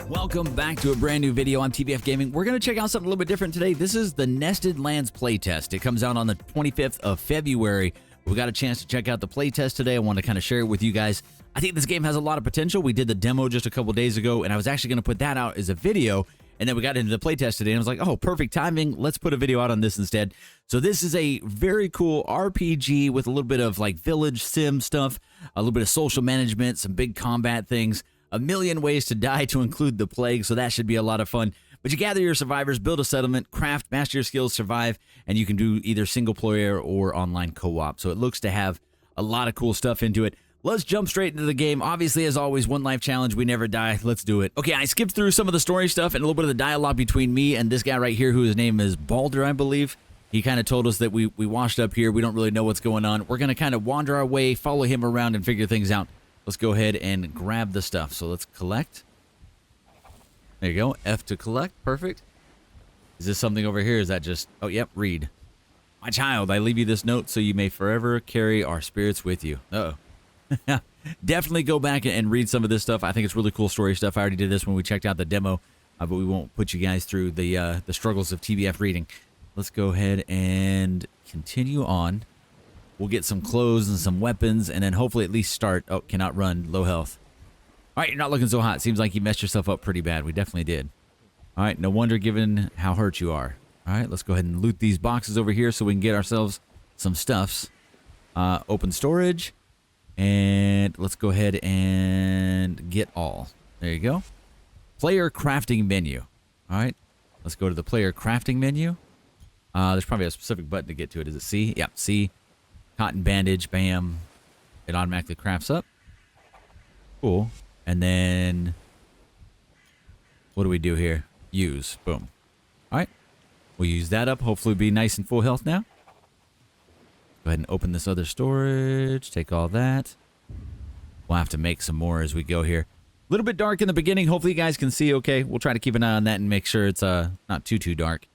Welcome back to a brand new video. I'm TBF Gaming. We're going to check out something a little bit different today. This is the Nested Lands Playtest. It comes out on the 25th of February. We got a chance to check out the playtest today. I want to kind of share it with you guys. I think this game has a lot of potential. We did the demo just a couple days ago, and I was actually going to put that out as a video. And then we got into the playtest today, and I was like, oh, perfect timing. Let's put a video out on this instead. So this is a very cool RPG with a little bit of like village sim stuff, a little bit of social management, some big combat things, a million ways to die to include the plague. So that should be a lot of fun. But you gather your survivors, build a settlement, craft, master your skills, survive, and you can do either single player or online co-op. So it looks to have a lot of cool stuff into it. Let's jump straight into the game. Obviously, as always, one life challenge. We never die. Let's do it. Okay, I skipped through some of the story stuff and a little bit of the dialogue between me and this guy right here, whose name is Balder, I believe. He kind of told us that we washed up here. We don't really know what's going on. We're going to kind of wander our way, follow him around, and figure things out. Let's go ahead and grab the stuff. So let's collect. There you go. F to collect. Perfect. Is this something over here? Is that just... Oh, yep. Read. My child, I leave you this note so you may forever carry our spirits with you. Uh-oh. Definitely go back and read some of this stuff. I think it's really cool story stuff. I already did this when we checked out the demo, but we won't put you guys through the struggles of TBF reading. Let's go ahead and continue on. We'll get some clothes and some weapons, and then hopefully at least start. Oh, cannot run. Low health. All right, you're not looking so hot. Seems like you messed yourself up pretty bad. We definitely did. All right, no wonder given how hurt you are. All right, let's go ahead and loot these boxes over here so we can get ourselves some stuffs. Open storage. And let's go ahead and get all. There you go. Player crafting menu. All right. Let's go to the player crafting menu. There's probably a specific button to get to it. Is it C? Yep, C. Cotton bandage. Bam. It automatically crafts up. Cool. And then what do we do here? Use. Boom. All right. We'll use that up. Hopefully be nice and full health now. Go ahead and open this other storage. Take all that. We'll have to make some more as we go here. A little bit dark in the beginning. Hopefully you guys can see okay. We'll try to keep an eye on that and make sure it's not too dark.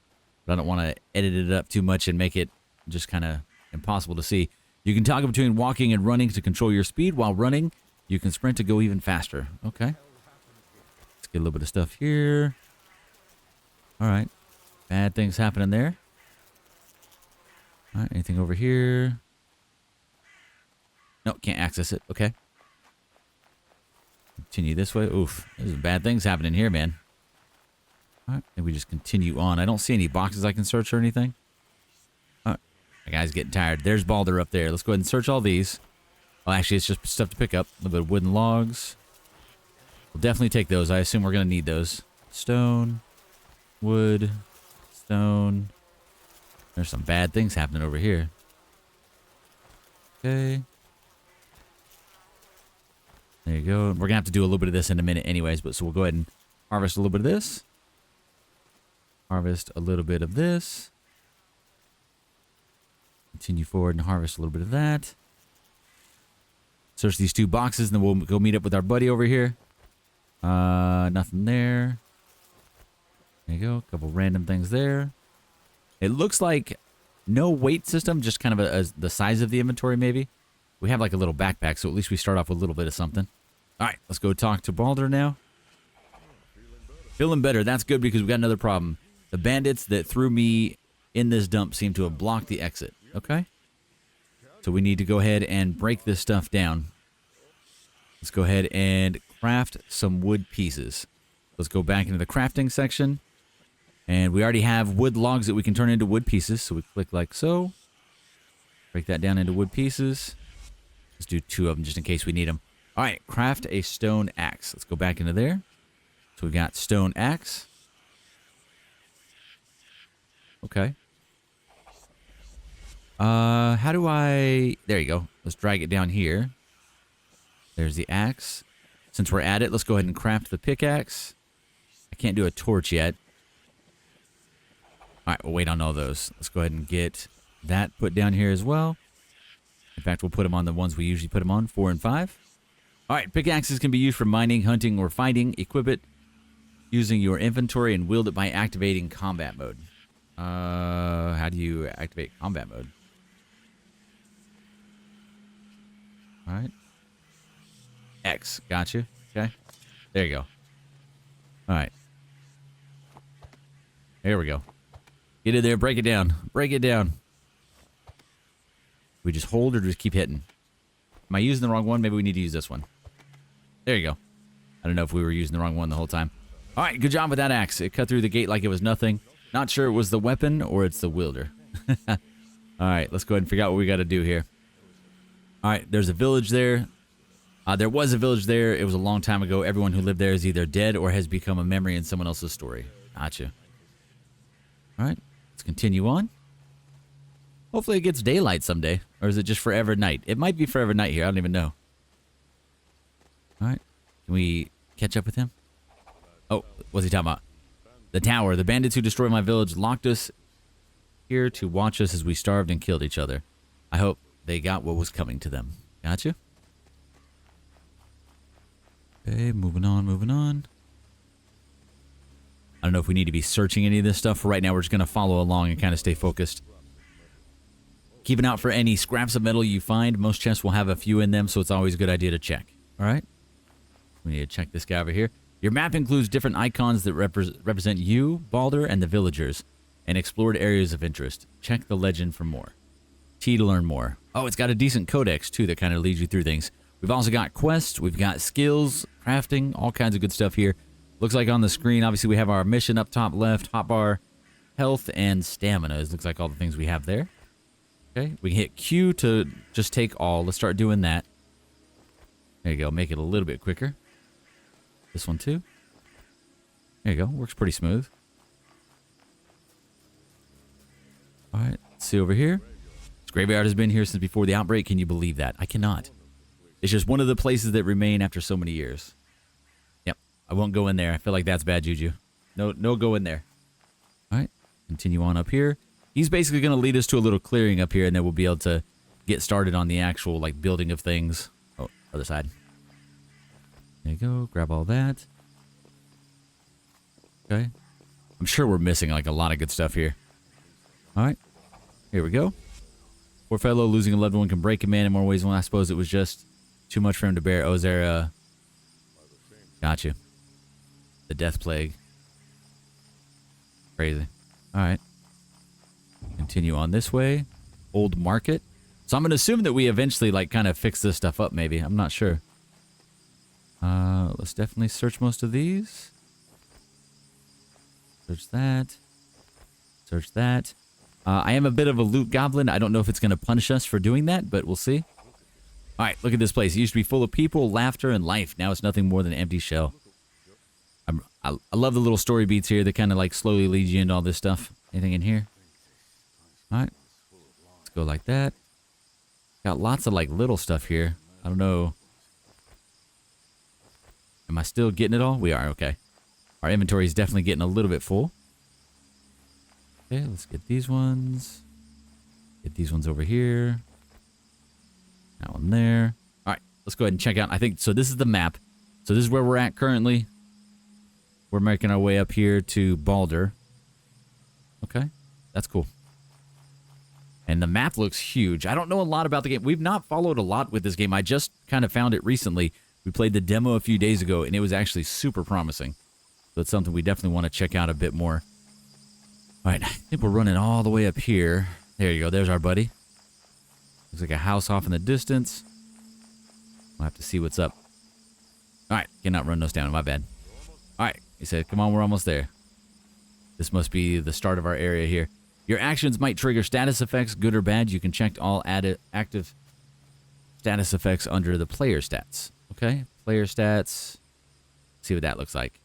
But I don't want to edit it up too much and make it just kind of impossible to see. You can toggle between walking and running to control your speed. While running, you can sprint to go even faster. Okay. Let's get a little bit of stuff here. All right. Bad things happening there. All right, anything over here? No, can't access it. Okay. Continue this way. Oof, there's bad things happening here, man. All right, and we just continue on. I don't see any boxes I can search or anything. All right, my guy's getting tired. There's Balder up there. Let's go ahead and search all these. Well, actually, it's just stuff to pick up. A little bit of wooden logs. We'll definitely take those. I assume we're going to need those. Stone, wood, stone. There's some bad things happening over here. Okay. There you go. We're going to have to do a little bit of this in a minute anyways, but so we'll go ahead and harvest a little bit of this. Harvest a little bit of this. Continue forward and harvest a little bit of that. Search these two boxes, and then we'll go meet up with our buddy over here. Nothing there. There you go. A couple random things there. It looks like no weight system, just kind of the size of the inventory maybe. We have like a little backpack, so at least we start off with a little bit of something. All right, let's go talk to Balder now. Feeling better. That's good because we got another problem. The bandits that threw me in this dump seem to have blocked the exit. Okay. So we need to go ahead and break this stuff down. Let's go ahead and craft some wood pieces. Let's go back into the crafting section. And we already have wood logs that we can turn into wood pieces. So we click like so. Break that down into wood pieces. Let's do 2 of them just in case we need them. All right, craft a stone axe. Let's go back into there. So we got stone axe. Okay. How do I... There you go. Let's drag it down here. There's the axe. Since we're at it, let's go ahead and craft the pickaxe. I can't do a torch yet. All right, we'll wait on all those. Let's go ahead and get that put down here as well. In fact, we'll put them on the ones we usually put them on, 4 and 5. All right, pickaxes can be used for mining, hunting, or fighting. Equip it using your inventory and wield it by activating combat mode. How do you activate combat mode? All right. X, gotcha. Okay. There you go. All right. There we go. Get in there. Break it down. Break it down. We just hold or just keep hitting? Am I using the wrong one? Maybe we need to use this one. There you go. I don't know if we were using the wrong one the whole time. All right, good job with that axe. It cut through the gate like it was nothing. Not sure it was the weapon or it's the wielder. All right, let's go ahead and figure out what we got to do here. All right, there's a village there. There was a village there. It was a long time ago. Everyone who lived there is either dead or has become a memory in someone else's story. Gotcha. All right, let's continue on. Hopefully it gets daylight someday. Or is it just forever night? It might be forever night here. I don't even know. All right. Can we catch up with him? Oh, what's he talking about? The tower. The bandits who destroyed my village locked us here to watch us as we starved and killed each other. I hope they got what was coming to them. Gotcha. Okay, moving on, moving on. I don't know if we need to be searching any of this stuff. For right now, we're just going to follow along and kind of stay focused. Keep an eye out for any scraps of metal you find. Most chests will have a few in them, so it's always a good idea to check. All right? We need to check this guy over here. Your map includes different icons that represent you, Baldur, and the villagers, and explored areas of interest. Check the legend for more. T to learn more. Oh, it's got a decent codex, too, that kind of leads you through things. We've also got quests. We've got skills, crafting, all kinds of good stuff here. Looks like on the screen, obviously, we have our mission up top left, hotbar, health, and stamina. It looks like all the things we have there. Okay, we can hit Q to just take all. Let's start doing that. There you go. Make it a little bit quicker. This one too. There you go. Works pretty smooth. All right. Let's see over here. This graveyard has been here since before the outbreak. Can you believe that? I cannot. It's just one of the places that remain after so many years. Yep. I won't go in there. I feel like that's bad juju. No go in there. All right. Continue on up here. He's basically going to lead us to a little clearing up here, and then we'll be able to get started on the actual, like, building of things. Oh, other side. There you go. Grab all that. Okay. I'm sure we're missing, like, a lot of good stuff here. All right. Here we go. Poor fellow, losing a loved one can break a man in more ways than one. I suppose it was just too much for him to bear. Oh, is there a... Gotcha. The death plague. Crazy. All right. Continue on this way. Old market. So I'm going to assume that we eventually, like, kind of fix this stuff up, maybe. I'm not sure. Let's definitely search most of these. Search that. Search that. I am a bit of a loot goblin. I don't know if it's going to punish us for doing that, but we'll see. All right, look at this place. It used to be full of people, laughter, and life. Now it's nothing more than an empty shell. I love the little story beats here that kind of, like, slowly lead you into all this stuff. Anything in here? All right. Let's go like that. Got lots of, like, little stuff here. I don't know. Am I still getting it all? We are, okay. Our inventory is definitely getting a little bit full. Okay, let's get these ones. Get these ones over here. That one there. All right, let's go ahead and check out. I think, so this is the map. So this is where we're at currently. We're making our way up here to Baldur. Okay, that's cool. And the map looks huge. I don't know a lot about the game. We've not followed a lot with this game. I just kind of found it recently. We played the demo a few days ago, and it was actually super promising. So it's something we definitely want to check out a bit more. All right, I think we're running all the way up here. There you go. There's our buddy. Looks like a house off in the distance. We'll have to see what's up. All right, cannot run those down. My bad. All right, he said, come on, we're almost there. This must be the start of our area here. Your actions might trigger status effects, good or bad. You can check all active status effects under the player stats. Okay, player stats. See what that looks like.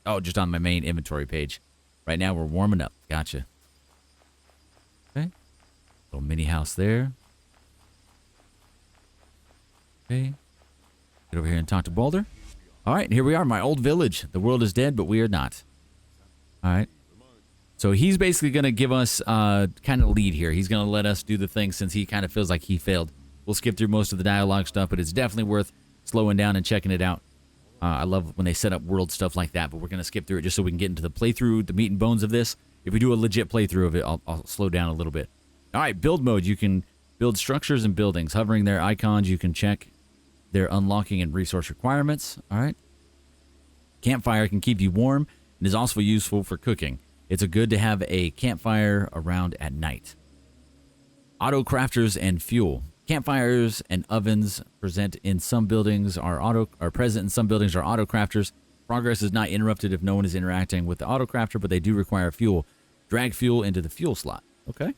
Oh, just on my main inventory page. Right now, we're warming up. Gotcha. Okay. Little mini house there. Okay. Get over here and talk to Baldur. All right, here we are, my old village. The world is dead, but we are not. All right. So he's basically going to give us kind of lead here. He's going to let us do the thing since he kind of feels like he failed. We'll skip through most of the dialogue stuff, but it's definitely worth slowing down and checking it out. I love when they set up world stuff like that, but we're going to skip through it just so we can get into the playthrough, the meat and bones of this. If we do a legit playthrough of it, I'll slow down a little bit. All right, build mode. You can build structures and buildings. Hovering their icons, you can check their unlocking and resource requirements. All right. Campfire can keep you warm and is also useful for cooking. It's good to have a campfire around at night. Auto crafters and fuel. Campfires and ovens present in some buildings are present in some buildings are auto crafters. Progress is not interrupted if no one is interacting with the auto crafter, but they do require fuel. Drag fuel into the fuel slot. Okay.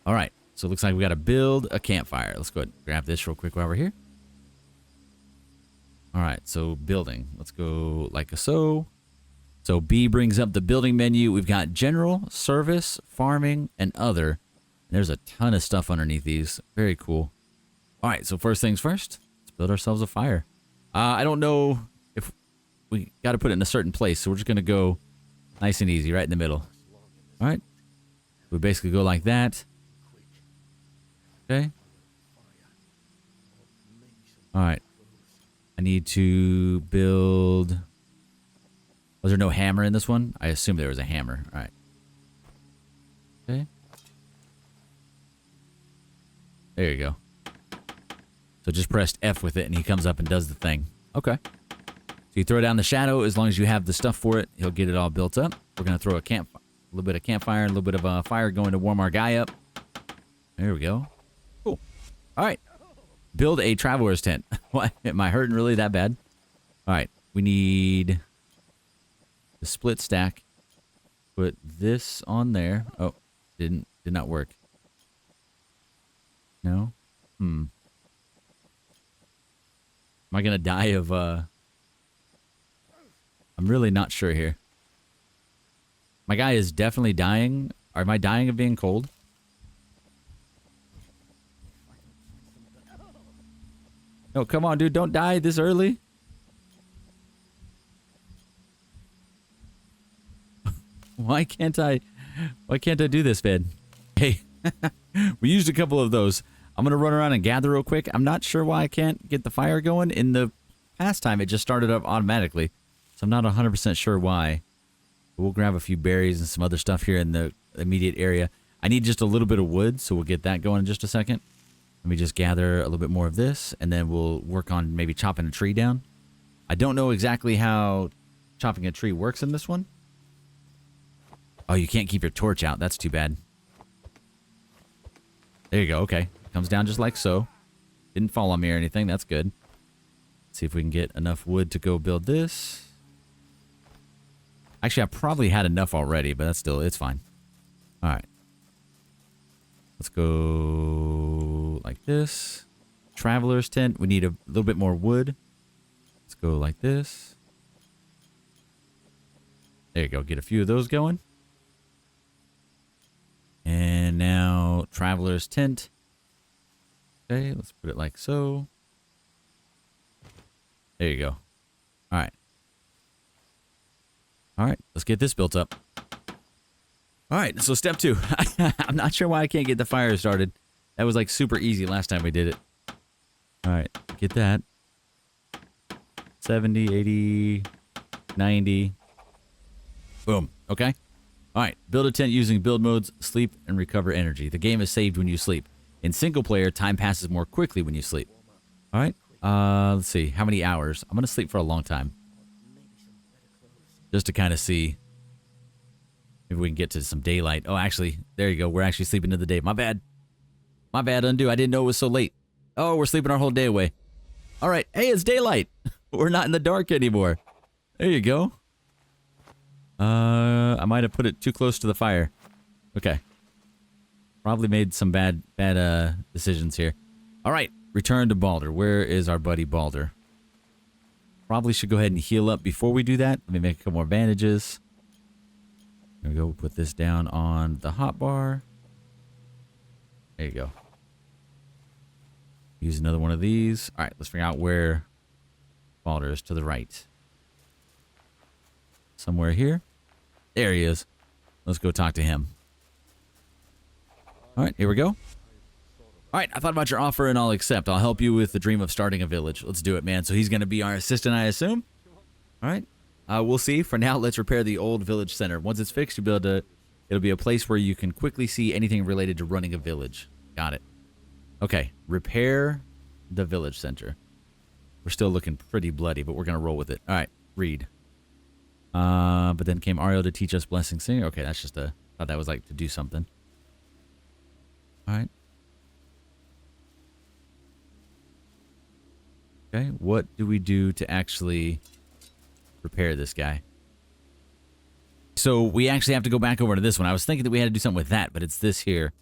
All right. So it looks like we got to build a campfire. Let's go ahead and grab this real quick while we're here. All right. So building. Let's go like so. So B brings up the building menu. We've got general, service, farming, and other. There's a ton of stuff underneath these. Very cool. All right, so first things first, let's build ourselves a fire. I don't know if we got to put it in a certain place, so we're just going to go nice and easy, right in the middle. All right. We basically go like that. Okay. All right. I need to build... Was there no hammer in this one? I assume there was a hammer. All right. Okay. There you go. So just pressed F with it and he comes up and does the thing. Okay. So you throw down the shadow. As long as you have the stuff for it, he'll get it all built up. We're going to throw a little bit of campfire, a little bit of fire going to warm our guy up. There we go. Cool. All right. Build a traveler's tent. What? Am I hurting really that bad? All right. We need the split stack. Put this on there. Oh, did not work. No? Am I going to die of, I'm really not sure here. My guy is definitely dying. Am I dying of being cold? No, come on, dude. Don't die this early. Why can't I do this, man? Hey, we used a couple of those. I'm going to run around and gather real quick. I'm not sure why I can't get the fire going. In the past time, it just started up automatically. So I'm not 100% sure why. But we'll grab a few berries and some other stuff here in the immediate area. I need just a little bit of wood, so we'll get that going in just a second. Let me just gather a little bit more of this, and then we'll work on maybe chopping a tree down. I don't know exactly how chopping a tree works in this one. Oh, you can't keep your torch out. That's too bad. There you go. Okay. Comes down just like so. Didn't fall on me or anything. That's good. Let's see if we can get enough wood to go build this. Actually, I probably had enough already, but it's fine. All right. Let's go like this. Traveler's tent. We need a little bit more wood. Let's go like this. There you go. Get a few of those going. And now traveler's tent. Okay, let's put it like so. There you go. All right. All right, let's get this built up. All right, so step 2. I'm not sure why I can't get the fire started. That was like super easy last time we did it. All right, get that. 70, 80, 90. Boom, okay. All right, build a tent using build modes, sleep, and recover energy. The game is saved when you sleep. In single player, time passes more quickly when you sleep. All right, let's see. How many hours? I'm going to sleep for a long time. Just to kind of see if we can get to some daylight. Oh, actually, there you go. We're actually sleeping in the day. My bad. My bad, undo. I didn't know it was so late. Oh, we're sleeping our whole day away. All right. Hey, it's daylight. We're not in the dark anymore. There you go. I might have put it too close to the fire. Okay. Probably made some bad decisions here. All right. Return to Balder. Where is our buddy Balder? Probably should go ahead and heal up before we do that. Let me make a couple more bandages. There we go. We'll put this down on the hotbar. There you go. Use another one of these. All right. Let's figure out where Balder is. To the right. Somewhere here. There he is. Let's go talk to him. All right, here we go. All right, I thought about your offer and I'll accept. I'll help you with the dream of starting a village. Let's do it, man. So he's going to be our assistant, I assume. All right. We'll see. For now, let's repair the old village center. Once it's fixed, it'll be a place where you can quickly see anything related to running a village. Got it. Okay, repair the village center. We're still looking pretty bloody, but we're going to roll with it. All right. read. But then came Ariel to teach us blessing singer. Okay, that's just a, thought that was like to do something. All right. Okay, what do we do to actually repair this guy? So we actually have to go back over to this one. I was thinking that we had to do something with that, but it's this here.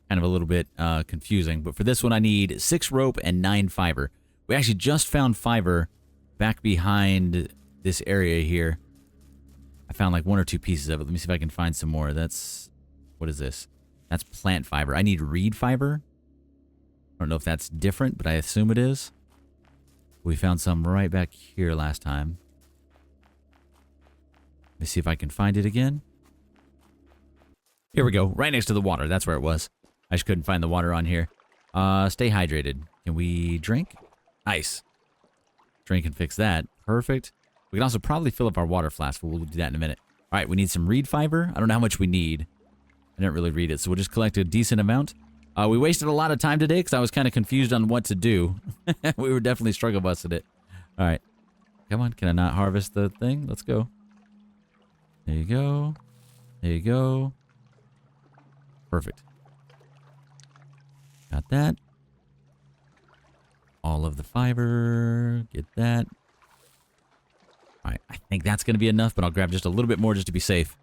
Kind of a little bit confusing. But for this one, I need 6 rope and 9 fiber. We actually just found fiber back behind this area here. I found like 1 or 2 pieces of it. Let me see if I can find some more. That's, what is this? That's plant fiber. I need reed fiber. I don't know if that's different, but I assume it is. We found some right back here last time. Let me see if I can find it again. Here we go. Right next to the water. That's where it was. I just couldn't find the water on here. Stay hydrated. Can we drink? Nice. Drink and fix that. Perfect. We can also probably fill up our water flask, but we'll do that in a minute. All right, we need some reed fiber. I don't know how much we need. I didn't really read it, so we'll just collect a decent amount. We wasted a lot of time today because I was kind of confused on what to do. We were definitely struggle busting it. All right. Come on. Can I not harvest the thing? Let's go. There you go. There you go. Perfect. Got that. All of the fiber. Get that. All right. I think that's going to be enough, but I'll grab just a little bit more just to be safe.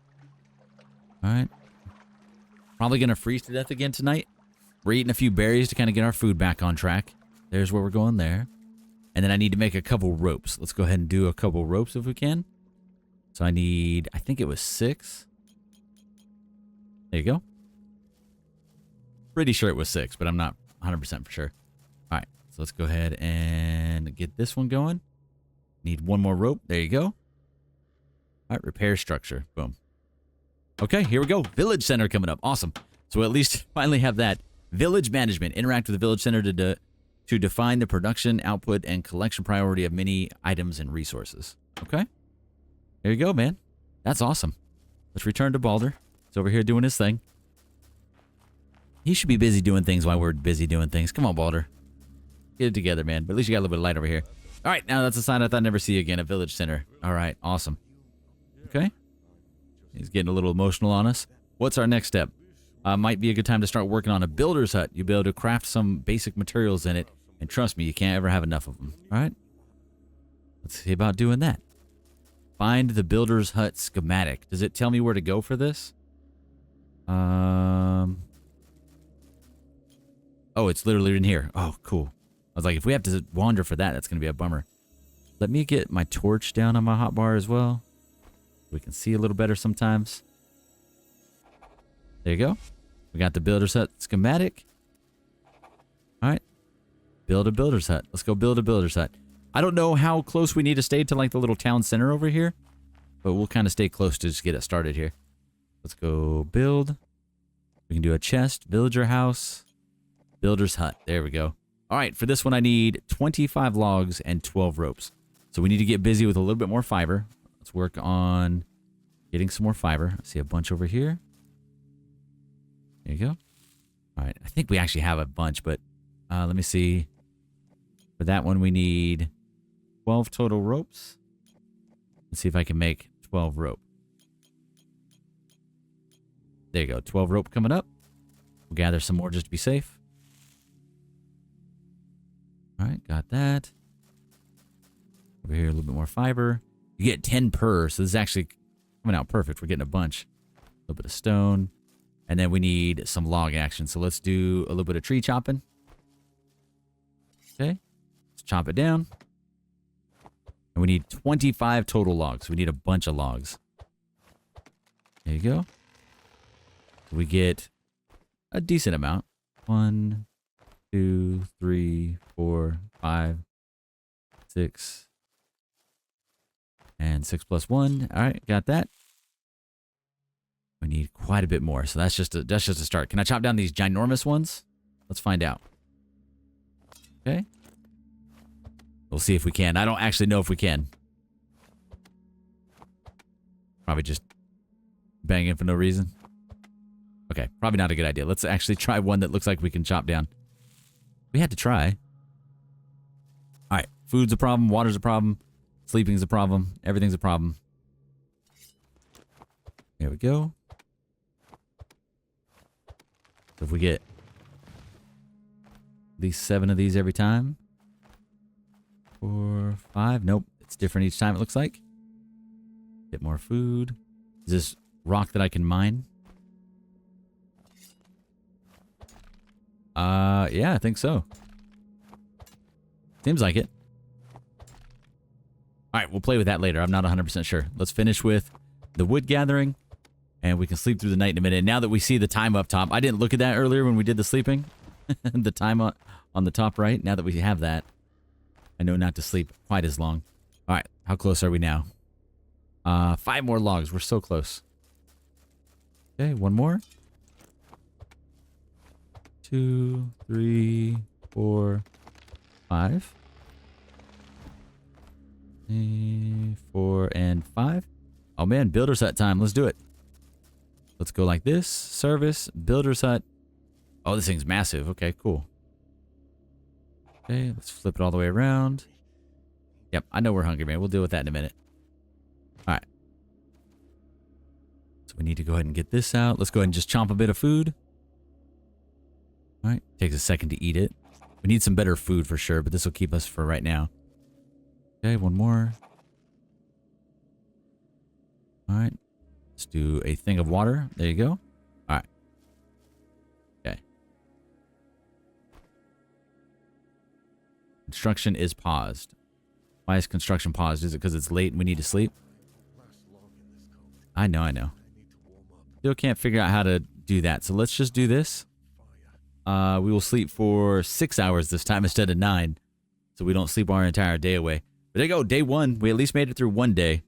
All right. Probably going to freeze to death again tonight. We're eating a few berries to kind of get our food back on track. There's where we're going there. And then I need to make a couple ropes. Let's go ahead and do a couple ropes if we can. So I need, I think it was 6. There you go. Pretty sure it was 6, but I'm not 100% for sure. All right, so let's go ahead and get this one going. Need 1 more rope. There you go. All right, repair structure. Boom. Okay, here we go. Village center coming up. Awesome. So at least finally have that. Village management. Interact with the village center to define the production, output, and collection priority of many items and resources. Okay. There you go, man. That's awesome. Let's return to Balder. He's over here doing his thing. He should be busy doing things while we're busy doing things. Come on, Balder. Get it together, man. But at least you got a little bit of light over here. All right, now that's a sign I thought I'd never see again, a village center. All right, awesome. Okay. He's getting a little emotional on us. What's our next step? Might be a good time to start working on a builder's hut. You'll be able to craft some basic materials in it. And trust me, you can't ever have enough of them. All right? Let's see about doing that. Find the builder's hut schematic. Does it tell me where to go for this? Oh, it's literally in here. Oh, cool. I was like, if we have to wander for that, that's going to be a bummer. Let me get my torch down on my hotbar as well. We can see a little better sometimes. There you go. We got the builder's hut schematic. All right. Build a builder's hut. Let's go build a builder's hut. I don't know how close we need to stay to like the little town center over here, but we'll kind of stay close to just get it started here. Let's go build. We can do a chest, villager house, builder's hut. There we go. All right. For this one, I need 25 logs and 12 ropes. So we need to get busy with a little bit more fiber. Let's work on getting some more fiber. I see a bunch over here. There you go. All right. I think we actually have a bunch, but let me see. For that one, we need 12 total ropes. Let's see if I can make 12 rope. There you go. 12 rope coming up. We'll gather some more just to be safe. All right. Got that. Over here, a little bit more fiber. You get 10 per, so this is actually coming out perfect. We're getting a bunch. A little bit of stone. And then we need some log action. So let's do a little bit of tree chopping. Okay. Let's chop it down. And we need 25 total logs. We need a bunch of logs. There you go. So we get a decent amount. 1, 2, 3, 4, 5, 6. And 6 plus 1. All right, got that. We need quite a bit more, so that's just a start. Can I chop down these ginormous ones? Let's find out. Okay. We'll see if we can. I don't actually know if we can. Probably just banging for no reason. Okay, probably not a good idea. Let's actually try one that looks like we can chop down. We had to try. All right, food's a problem, water's a problem. Sleeping's a problem. Everything's a problem. There we go. So if we get at least 7 of these every time. 4, 5. Nope. It's different each time, it looks like. Get more food. Is this rock that I can mine? Yeah, I think so. Seems like it. Alright, we'll play with that later. I'm not 100% sure. Let's finish with the wood gathering. And we can sleep through the night in a minute. Now that we see the time up top. I didn't look at that earlier when we did the sleeping. The time on the top right. Now that we have that, I know not to sleep quite as long. Alright, how close are we now? 5 more logs. We're so close. Okay, 1 more. 2, 3, 4, 5. 3, 4, and 5. Oh man, builder's hut time. Let's do it. Let's go like this. Service, builder's hut. Oh, this thing's massive. Okay, cool. Okay, let's flip it all the way around. Yep, I know we're hungry, man. We'll deal with that in a minute. All right. So we need to go ahead and get this out. Let's go ahead and just chomp a bit of food. All right, takes a second to eat it. We need some better food for sure, but this will keep us for right now. Okay, 1 more. All right, let's do a thing of water. There you go. All right. Okay. Construction is paused. Why is construction paused? Is it because it's late and we need to sleep? I know. Still can't figure out how to do that. So let's just do this. We will sleep for 6 hours this time instead of 9. So we don't sleep our entire day away. But there you go. Day 1. We at least made it through 1 day.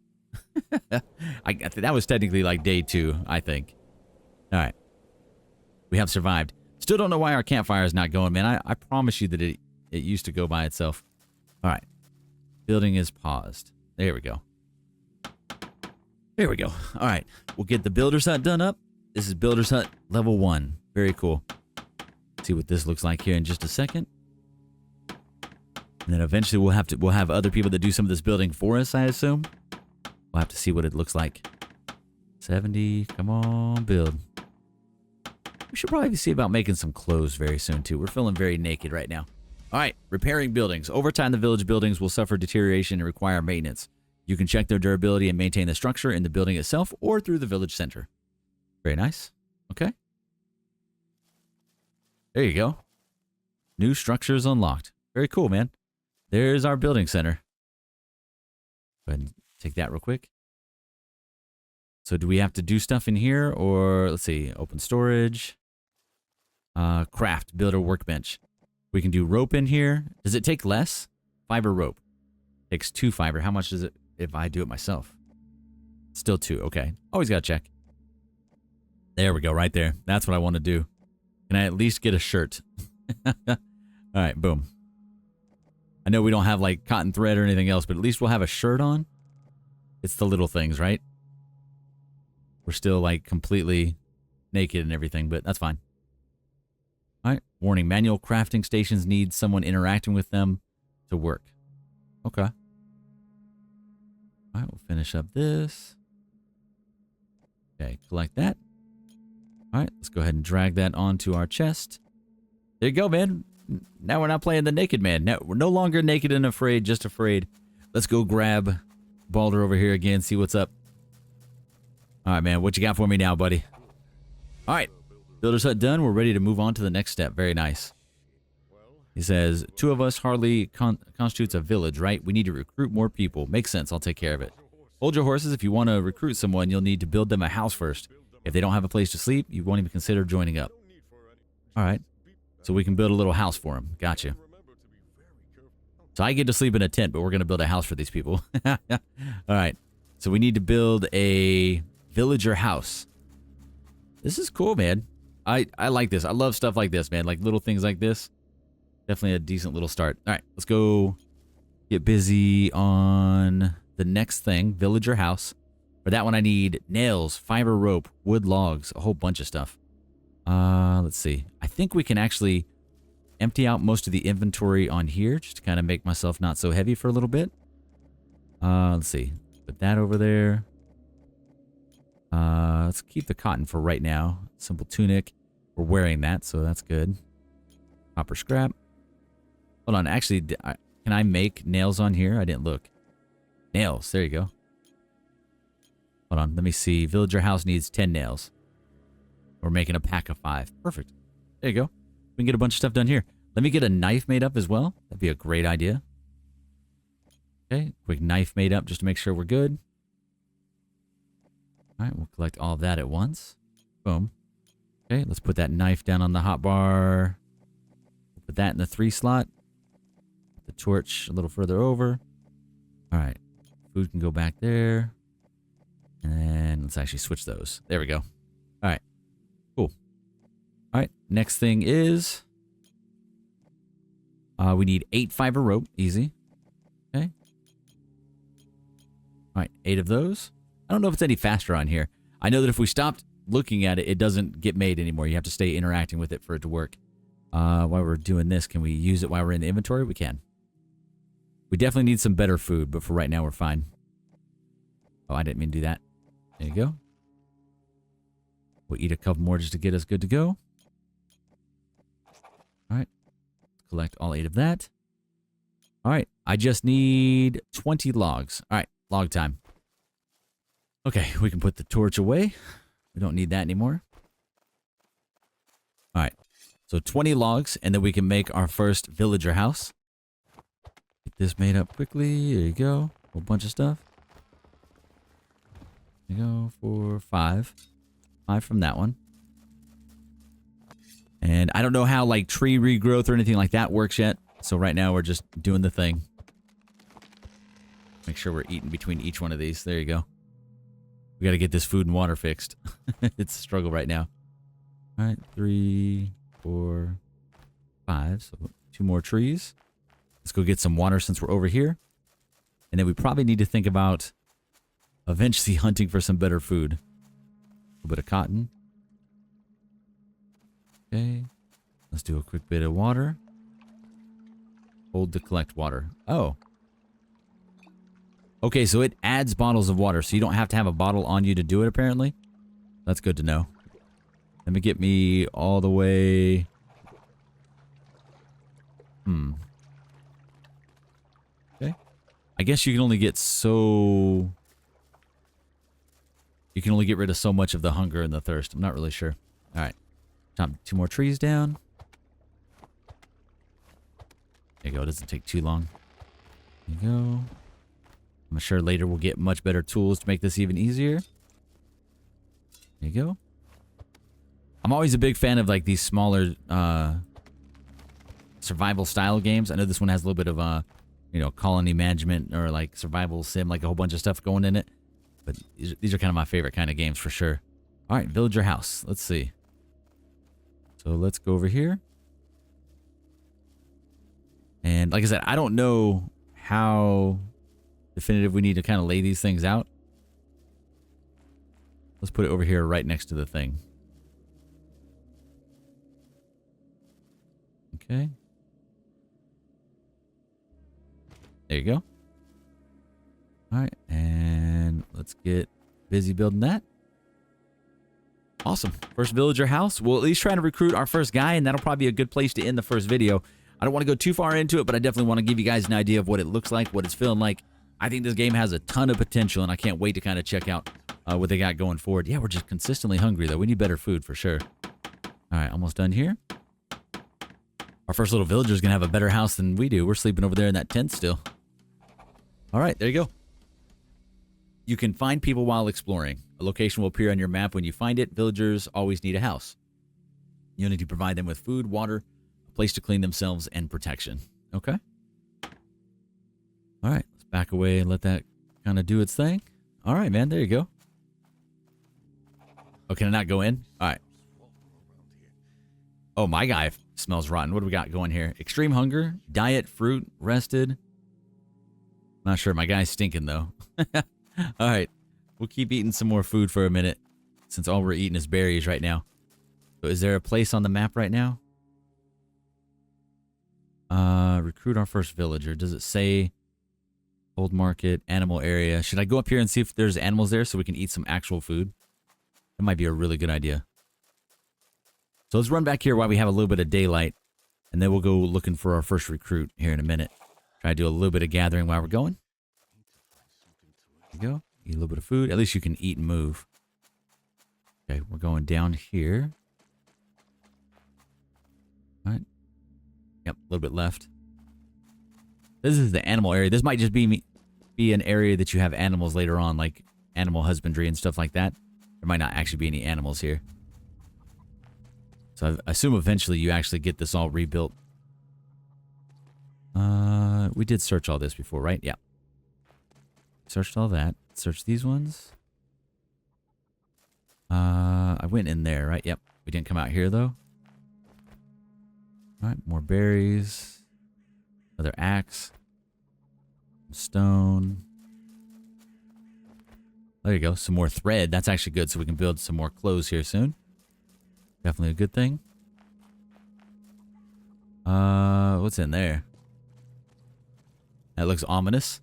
That was technically like day 2, I think. All right. We have survived. Still don't know why our campfire is not going, man. I promise you that it used to go by itself. All right. Building is paused. There we go. There we go. All right. We'll get the builder's hut done up. This is builder's hut level 1. Very cool. See what this looks like here in just a second. And then eventually we'll have other people that do some of this building for us, I assume. We'll have to see what it looks like. 70. Come on, build. We should probably see about making some clothes very soon, too. We're feeling very naked right now. All right, repairing buildings. Over time, the village buildings will suffer deterioration and require maintenance. You can check their durability and maintain the structure in the building itself or through the village center. Very nice. Okay. There you go. New structures unlocked. Very cool, man. There's our building center. Go ahead and take that real quick. So do we have to do stuff in here or let's see, open storage, craft, builder workbench. We can do rope in here. Does it take less? Fiber rope. Takes 2 fiber. How much does it if I do it myself? Still 2. Okay. Always got to check. There we go. Right there. That's what I want to do. Can I at least get a shirt? All right. Boom. I know we don't have like cotton thread or anything else, but at least we'll have a shirt on. It's the little things, right? We're still like completely naked and everything, but that's fine. All right. Warning, manual crafting stations need someone interacting with them to work. Okay. All right, we'll finish up this. Okay, collect that. All right, let's go ahead and drag that onto our chest. There you go, man. Now we're not playing the naked man. Now we're no longer naked and afraid, just afraid. Let's go grab Balder over here again, see what's up. All right, man, what you got for me now, buddy? All right, builder's hut done. We're ready to move on to the next step. Very nice. He says, 2 of us hardly constitutes a village, right? We need to recruit more people. Makes sense. I'll take care of it. Hold your horses. If you want to recruit someone, you'll need to build them a house first. If they don't have a place to sleep, you won't even consider joining up. All right. So we can build a little house for them. Gotcha. So I get to sleep in a tent, but we're going to build a house for these people. All right. So we need to build a villager house. This is cool, man. I like this. I love stuff like this, man. Like little things like this. Definitely a decent little start. All right, let's go get busy on the next thing, villager house. For that one, I need nails, fiber rope, wood logs, a whole bunch of stuff. Let's see. I think we can actually empty out most of the inventory on here just to kind of make myself not so heavy for a little bit. Let's see. Put that over there. Let's keep the cotton for right now. Simple tunic. We're wearing that, so that's good. Copper scrap. Hold on. Actually, can I make nails on here? I didn't look. Nails. There you go. Hold on. Let me see. Villager house needs 10 nails. We're making a pack of 5. Perfect. There you go. We can get a bunch of stuff done here. Let me get a knife made up as well. That'd be a great idea. Okay. Quick knife made up just to make sure we're good. All right. We'll collect all of that at once. Boom. Okay. Let's put that knife down on the hotbar. Put that in the 3 slot. Put the torch a little further over. All right. Food can go back there. And let's actually switch those. There we go. All right. Cool. All right. Next thing is we need 8 fiber rope. Easy. Okay. All right. 8 of those. I don't know if it's any faster on here. I know that if we stopped looking at it, it doesn't get made anymore. You have to stay interacting with it for it to work. While we're doing this, can we use it while we're in the inventory? We can. We definitely need some better food, but for right now, we're fine. Oh, I didn't mean to do that. There you go. We'll eat a couple more just to get us good to go. All right. Let's collect all 8 of that. All right. I just need 20 logs. All right. Log time. Okay. We can put the torch away. We don't need that anymore. All right. So 20 logs, and then we can make our first villager house. Get this made up quickly. There you go. A whole bunch of stuff. There you go. 4, 5. 5 from that one. And I don't know how like tree regrowth or anything like that works yet. So right now we're just doing the thing. Make sure we're eating between each one of these. There you go. We got to get this food and water fixed. It's a struggle right now. All right. 3, 4, 5. So 2 more trees. Let's go get some water since we're over here. And then we probably need to think about eventually hunting for some better food. A little bit of cotton. Okay. Let's do a quick bit of water. Hold to collect water. Oh. Okay, so it adds bottles of water, so you don't have to have a bottle on you to do it, apparently. That's good to know. Let me get me all the way... Okay. I guess you can only get so... You can only get rid of so much of the hunger and the thirst. I'm not really sure. All right. Chop 2 more trees down. There you go. It doesn't take too long. There you go. I'm sure later we'll get much better tools to make this even easier. There you go. I'm always a big fan of like these smaller survival style games. I know this one has a little bit of you know, colony management or like survival sim, like a whole bunch of stuff going in it. But these are kind of my favorite kind of games for sure. All right, villager house. Let's see. So let's go over here. And like I said, I don't know how definitive we need to kind of lay these things out. Let's put it over here right next to the thing. Okay. There you go. All right, and let's get busy building that. Awesome. First villager house. We'll at least try to recruit our first guy, and that'll probably be a good place to end the first video. I don't want to go too far into it, but I definitely want to give you guys an idea of what it looks like, what it's feeling like. I think this game has a ton of potential, and I can't wait to kind of check out what they got going forward. Yeah, we're just consistently hungry, though. We need better food for sure. All right, almost done here. Our first little villager is going to have a better house than we do. We're sleeping over there in that tent still. All right, there you go. You can find people while exploring. A location will appear on your map when you find it. Villagers always need a house. You need to provide them with food, water, a place to clean themselves, and protection. Okay? All right, let's back away and let that kind of do its thing. All right, man, there you go. Oh, can I not go in? All right. Oh, my guy smells rotten. What do we got going here? Extreme hunger, diet, fruit, rested. Not sure. My guy's stinking, though. All right. We'll keep eating some more food for a minute since all we're eating is berries right now. So is there a place on the map right now? Recruit our first villager. Does it say Old market, animal area. Should I go up here and see if there's animals there so we can eat some actual food? That might be a really good idea. So let's run back here while we have a little bit of daylight. And then we'll go looking for our first recruit here in a minute. Try to do a little bit of gathering while we're going. There you go. Eat a little bit of food. At least you can eat and move. Okay, we're going down here. All right. Yep, a little bit left. This is the animal area. This might just be an area that you have animals later on, like animal husbandry and stuff like that. There might not actually be any animals here. So I assume eventually you actually get this all rebuilt. We did search all this before, right? Yeah. Searched all that. Searched these ones. I went in there, right? Yep. We didn't come out here, though. All right, more berries. Another axe. Stone. There you go. Some more thread. That's actually good, so we can build some more clothes here soon. Definitely a good thing. What's in there? That looks ominous.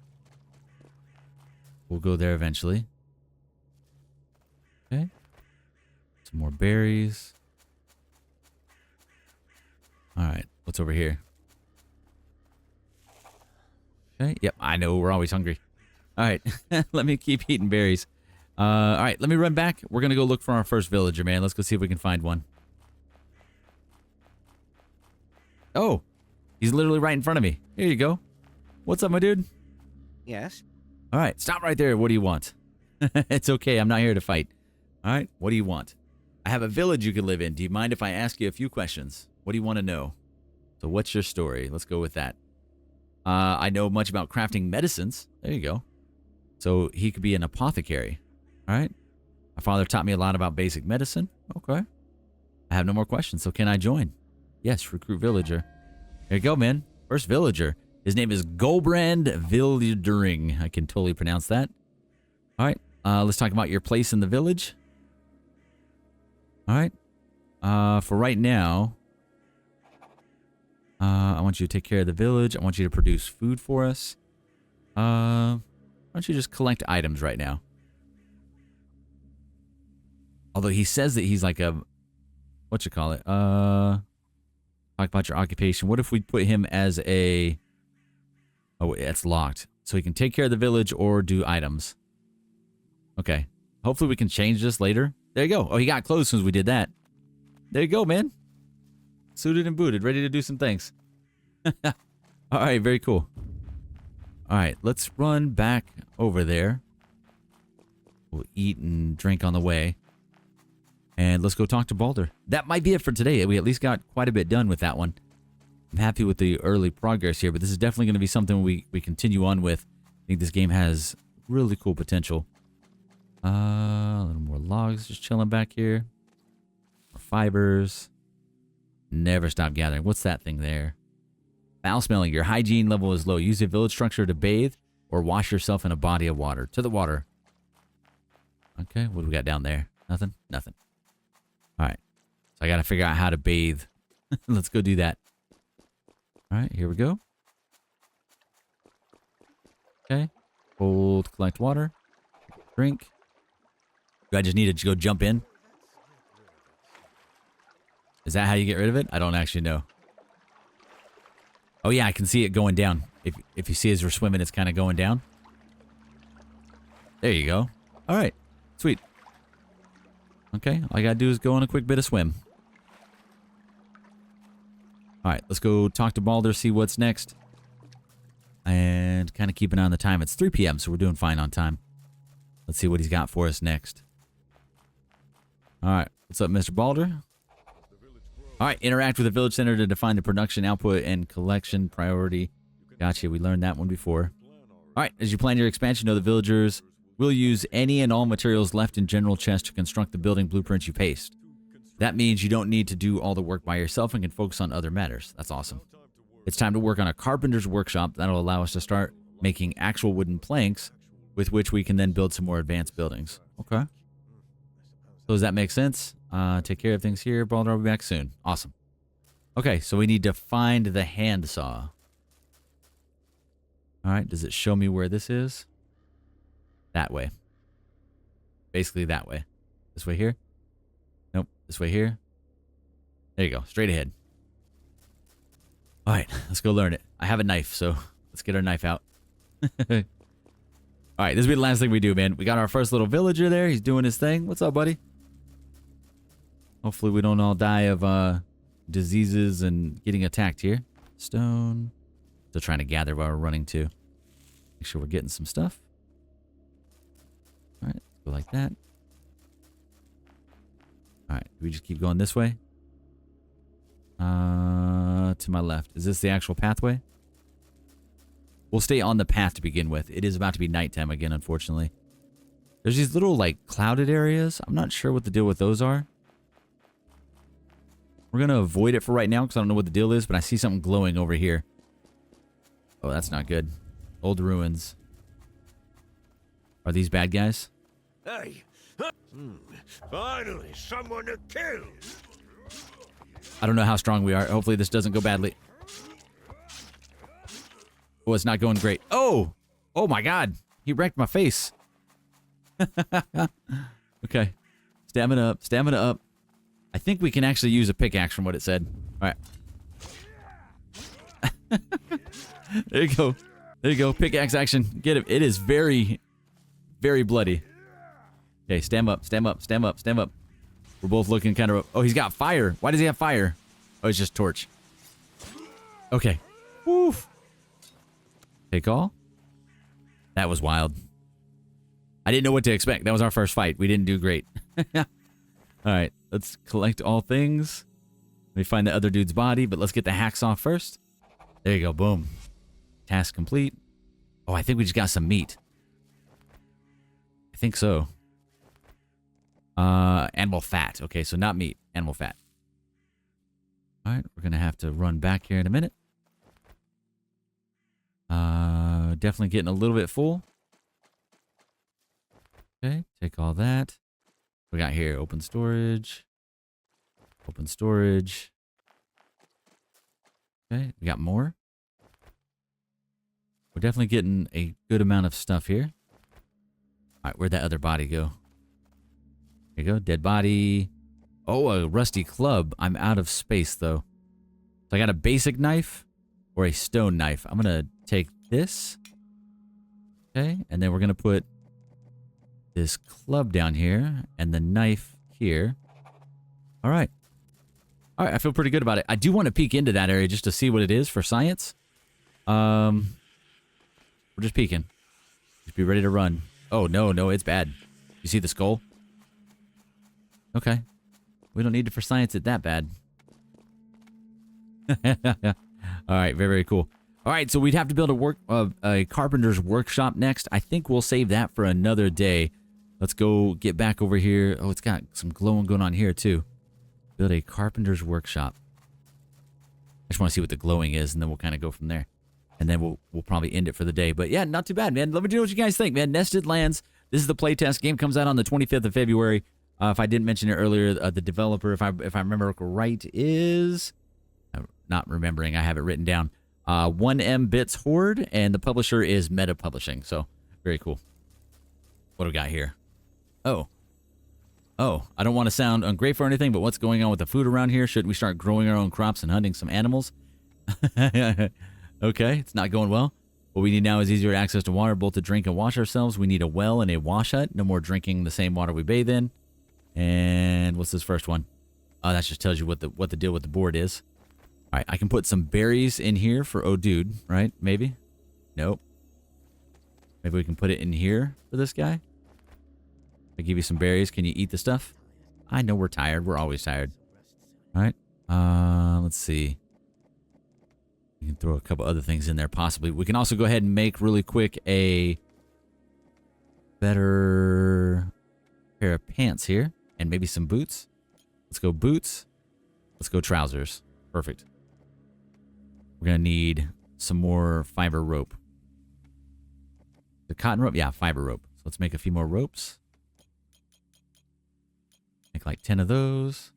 We'll go there eventually. Okay. Some more berries. Alright, what's over here? Okay, yep, I know, we're always hungry. Alright, let me keep eating berries. Alright, let me run back. We're gonna go look for our first villager, man. Let's go see if we can find one. Oh, he's literally right in front of me. Here you go. What's up, my dude? Yes? Alright, stop right there. What do you want? It's okay, I'm not here to fight. Alright, what do you want? I have a village you can live in. Do you mind if I ask you a few questions? What do you want to know? So what's your story? Let's go with that. I know much about crafting medicines. There you go. So he could be an apothecary. All right. My father taught me a lot about basic medicine. Okay. I have no more questions. So can I join? Yes, recruit villager. There you go, man. First villager. His name is Golbrand Vildering. I can totally pronounce that. All right. Let's talk about your place in the village. All right. For right now, I want you to take care of the village. I want you to produce food for us. Why don't you just collect items right now? Although he says that he's like a, what you call it? Talk about your occupation. What if we put him as a, oh, it's locked. So he can take care of the village or do items. Okay. Hopefully we can change this later. There you go. Oh, he got clothes as soon as we did that. There you go, man. Suited and booted, ready to do some things. All right, very cool. All right, let's run back over there. We'll eat and drink on the way. And let's go talk to Balder. That might be it for today. We at least got quite a bit done with that one. I'm happy with the early progress here, but this is definitely going to be something we continue on with. I think this game has really cool potential. A little more logs just chilling back here. More fibers. Never stop gathering. What's that thing there? Foul smelling. Your hygiene level is low. Use a village structure to bathe or wash yourself in a body of water. To the water. Okay, what do we got down there? Nothing? Nothing. All right. So I got to figure out how to bathe. Let's go do that. All right, here we go. Okay. Hold, collect water. Drink. Do I just need to go jump in? Is that how you get rid of it? I don't actually know. Oh yeah, I can see it going down. If you see as we're swimming, it's kind of going down. There you go. All right. Sweet. Okay, all I gotta do is go on a quick bit of swim. All right, let's go talk to Balder, see what's next. And kind of keep an eye on the time. It's 3 p.m., so we're doing fine on time. Let's see what he's got for us next. All right, what's up, Mr. Balder? All right, interact with the village center to define the production output and collection priority. Gotcha, we learned that one before. All right, as you plan your expansion, know the villagers will use any and all materials left in general chest to construct the building blueprints you paste. That means you don't need to do all the work by yourself and can focus on other matters. That's awesome. It's time to work on a carpenter's workshop that'll allow us to start making actual wooden planks with which we can then build some more advanced buildings. Okay. So does that make sense? Take care of things here. Balder will be back soon. Awesome. Okay, so we need to find the handsaw. All right, does it show me where this is? That way. Basically that way. This way here? Nope. This way here? There you go. Straight ahead. All right, let's go learn it. I have a knife, so let's get our knife out. All right, this will be the last thing we do, man. We got our first little villager there. He's doing his thing. What's up, buddy? Hopefully we don't all die of diseases and getting attacked here. Stone. Still trying to gather while we're running, too. Make sure we're getting some stuff. All right, let's go like that. All right, do we just keep going this way? To my left. Is this the actual pathway? We'll stay on the path to begin with. It is about to be nighttime again, unfortunately. There's these little, like, clouded areas. I'm not sure what the deal with those are. We're going to avoid it for right now because I don't know what the deal is, but I see something glowing over here. Oh, that's not good. Old ruins. Are these bad guys? Hey! Finally, someone to kill! I don't know how strong we are. Hopefully this doesn't go badly. Oh, it's not going great. Oh! Oh my god! He wrecked my face. Okay. Stamina up. Stamina up. I think we can actually use a pickaxe from what it said. Alright. There you go. There you go. Pickaxe action. Get it. It is very, very bloody. Okay, stand up. Stand up. Stand up. Stand up. We're both looking kind of... Oh, he's got fire. Why does he have fire? Oh, it's just torch. Okay. Woof. Take all. That was wild. I didn't know what to expect. That was our first fight. We didn't do great. All right. Let's collect all things. Let me find the other dude's body, but let's get the hacksaw first. There you go. Boom. Task complete. Oh, I think we just got some meat. I think so. Animal fat. Okay, so not meat. Animal fat. All right, we're going to have to run back here in a minute. Definitely getting a little bit full. Okay, take all that. We got here open storage. Open storage. Okay, we got more. We're definitely getting a good amount of stuff here. All right, where'd that other body go? Here you go, dead body. Oh, a rusty club. I'm out of space, though. So I got a basic knife or a stone knife. I'm going to take this. Okay, and then we're going to put this club down here and the knife here. All right. All right, I feel pretty good about it. I do want to peek into that area just to see what it is for science. We're just peeking. Just be ready to run. Oh, no, no, it's bad. You see the skull? Okay. We don't need it for science it that bad. All right, very, very cool. All right, so we'd have to build a carpenter's workshop next. I think we'll save that for another day. Let's go get back over here. Oh, it's got some glowing going on here, too. Build a carpenter's workshop. I just want to see what the glowing is, and then we'll kind of go from there. And then we'll probably end it for the day. But yeah, not too bad, man. Let me know what you guys think, man. Nested Lands. This is the playtest. Game comes out on the 25th of February. If I didn't mention it earlier, the developer, if I remember right, is... not remembering. I have it written down. 1M Bits Horde, and the publisher is Meta Publishing. So, very cool. What do we got here? Oh, I don't want to sound ungrateful or anything, but what's going on with the food around here? Shouldn't we start growing our own crops and hunting some animals? Okay, it's not going well. What we need now is easier access to water, both to drink and wash ourselves. We need a well and a wash hut. No more drinking the same water we bathe in. And what's this first one? Oh, that just tells you what the deal with the board is. All right, I can put some berries in here for oh dude, right? Maybe? Nope. Maybe we can put it in here for this guy. I give you some berries. Can you eat the stuff? I know we're tired. We're always tired. All right. Let's see. We can throw a couple other things in there possibly. We can also go ahead and make really quick a better pair of pants here and maybe some boots. Let's go boots. Let's go trousers. Perfect. We're going to need some more fiber rope. The cotton rope? Yeah, fiber rope. So let's make a few more ropes. Make like 10 of those.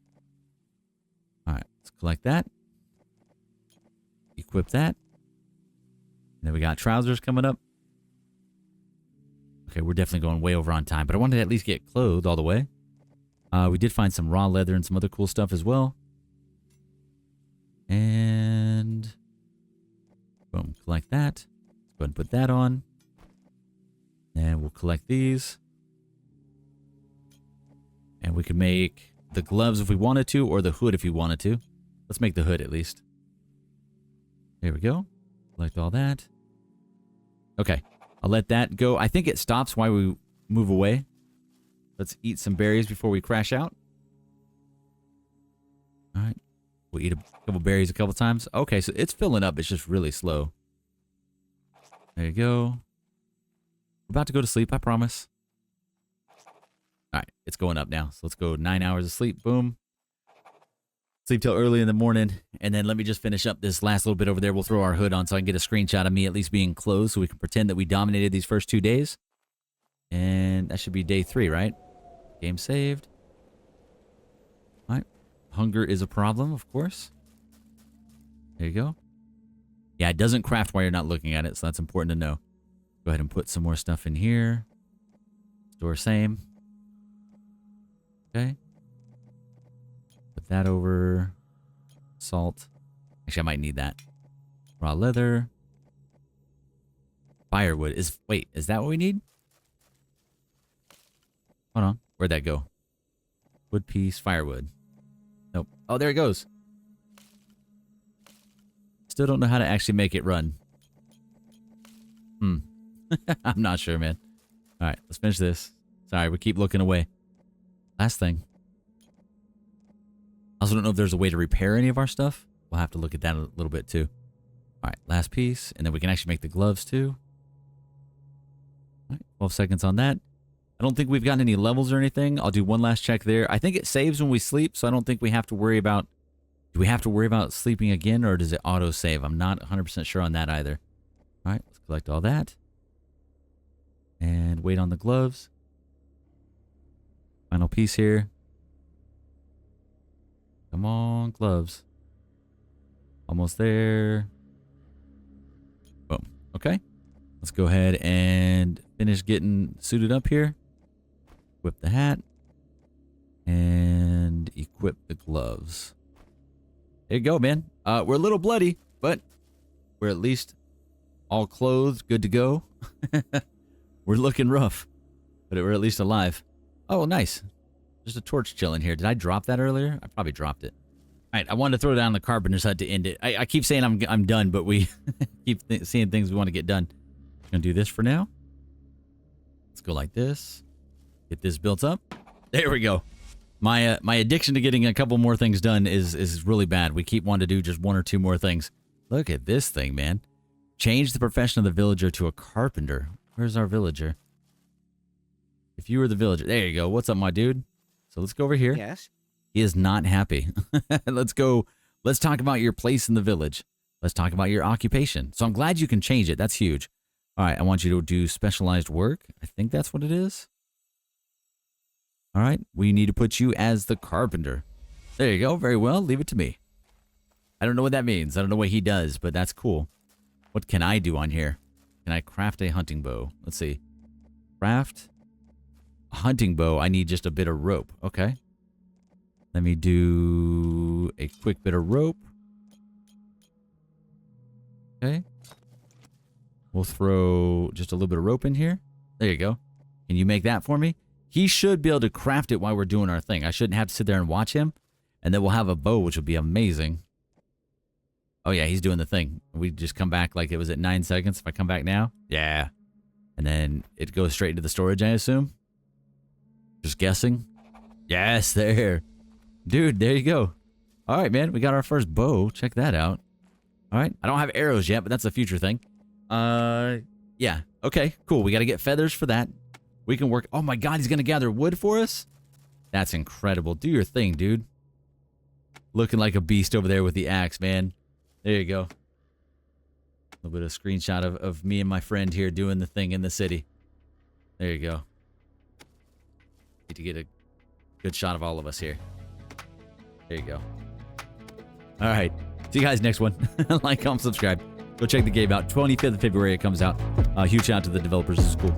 All right, let's collect that. Equip that. And then we got trousers coming up. Okay, we're definitely going way over on time, but I wanted to at least get clothed all the way. We did find some raw leather and some other cool stuff as well. And boom, collect that. Let's go ahead and put that on. And we'll collect these. And we could make the gloves if we wanted to, or the hood if you wanted to. Let's make the hood at least. There we go. Collect all that. Okay, I'll let that go. I think it stops while we move away. Let's eat some berries before we crash out. All right. We'll eat a couple berries a couple times. Okay, so it's filling up. It's just really slow. There you go. We're about to go to sleep, I promise. All right, it's going up now. So let's go 9 hours of sleep. Boom. Sleep till early in the morning. And then let me just finish up this last little bit over there. We'll throw our hood on so I can get a screenshot of me at least being clothed so we can pretend that we dominated these first 2 days. And that should be day 3, right? Game saved. All right. Hunger is a problem, of course. There you go. Yeah, it doesn't craft while you're not looking at it, so that's important to know. Go ahead and put some more stuff in here. Store same. Okay. Put that over. Salt. Actually, I might need that. Raw leather. Firewood. Wait, is that what we need? Hold on. Where'd that go? Wood piece, firewood. Nope. Oh, there it goes. Still don't know how to actually make it run. I'm not sure, man. All right, let's finish this. Sorry, we keep looking away. Last thing. I also don't know if there's a way to repair any of our stuff. We'll have to look at that a little bit too. All right, last piece. And then we can actually make the gloves too. All right, 12 seconds on that. I don't think we've gotten any levels or anything. I'll do one last check there. I think it saves when we sleep, so I don't think we have to worry about... Do we have to worry about sleeping again, or does it auto-save? I'm not 100% sure on that either. All right, let's collect all that. And wait on the gloves. Final piece here. Come on, gloves. Almost there. Boom. Okay. Let's go ahead and finish getting suited up here. Equip the hat. And equip the gloves. There you go, man. We're a little bloody, but we're at least all clothed, good to go. We're looking rough, but we're at least alive. Oh, nice. There's a torch chilling here. Did I drop that earlier? I probably dropped it. All right, I wanted to throw down the Carpenter's hut to end it. I keep saying I'm done, but we keep seeing things we want to get done. Gonna do this for now. Let's go like this. Get this built up. There we go. My addiction to getting a couple more things done is really bad. We keep wanting to do just 1 or 2 more things. Look at this thing, man. Change the profession of the villager to a carpenter. Where's our villager? If you were the villager. There you go. What's up, my dude? So let's go over here. Yes. He is not happy. Let's go. Let's talk about your place in the village. Let's talk about your occupation. So I'm glad you can change it. That's huge. All right. I want you to do specialized work. I think that's what it is. All right. We need to put you as the carpenter. There you go. Very well. Leave it to me. I don't know what that means. I don't know what he does, but that's cool. What can I do on here? Can I craft a hunting bow? Let's see. Craft a hunting bow. I need just a bit of rope. Okay. Let me do a quick bit of rope. Okay. We'll throw just a little bit of rope in here. There you go. Can you make that for me? He should be able to craft it while we're doing our thing. I shouldn't have to sit there and watch him. And then we'll have a bow, which will be amazing. Oh, yeah, he's doing the thing. We just come back like it was at 9 seconds. If I come back now, yeah. And then it goes straight into the storage, I assume. Just guessing. Yes, there. Dude, there you go. All right, man. We got our first bow. Check that out. All right. I don't have arrows yet, but that's a future thing. Yeah. Okay, cool. We got to get feathers for that. We can work. Oh, my God. He's going to gather wood for us? That's incredible. Do your thing, dude. Looking like a beast over there with the axe, man. There you go. A little bit of screenshot of me and my friend here doing the thing in the city. There you go. Need to get a good shot of all of us here. There you go. All right. See you guys next one. Like, comment, subscribe. Go check the game out. 25th of February it comes out. Huge shout out to the developers. This is cool.